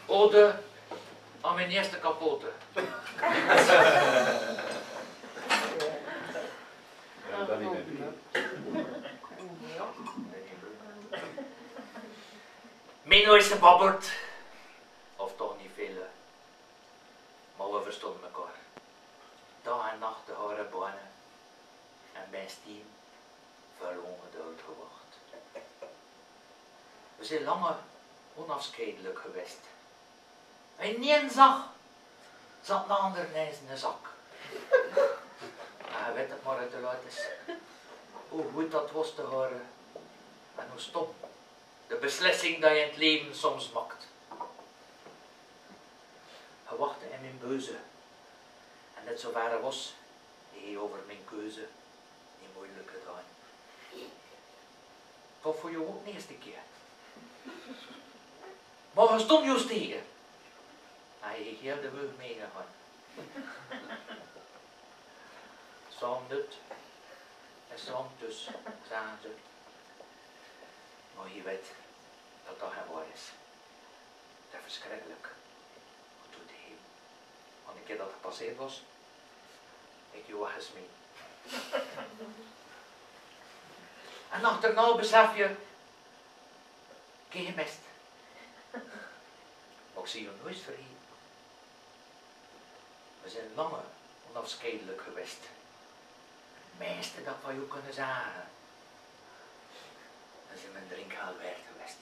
Ode aan mijn eerste kapotte. Mijn nooit gebabbeld, of toch niet veel, maar we verstonden elkaar. Dag en nacht de hare banen en mijn stiem veel ongeduld gewacht. We zijn lange onafscheidelijk geweest. En één zag, zat een ander in zijn zak. Je weet het maar uit de luid is. Hoe goed dat was te horen en hoe stom de beslissing dat je in het leven soms maakt. Je wachtte in mijn beuze en net zo waar was, hij over mijn keuze niet moeilijk gedaan. Toch voor jou ook de eerste keer. Maar je stond juist tegen. Hij heeft heel de weg meegegaan. Zo'n nut en zo'n dus, zagen ze. Maar je weet dat dat geen waar is. Dat is verschrikkelijk. Wat doet hij? Want een keer dat gepasseerd was, ik joh eens mee. En achterna besef je, geen gemist. Maar ik zie je nooit vergeten. We zijn lange onafscheidelijk geweest. Het meeste dat we je kunnen zeggen. Dat is mijn drinkhaal werd geweest.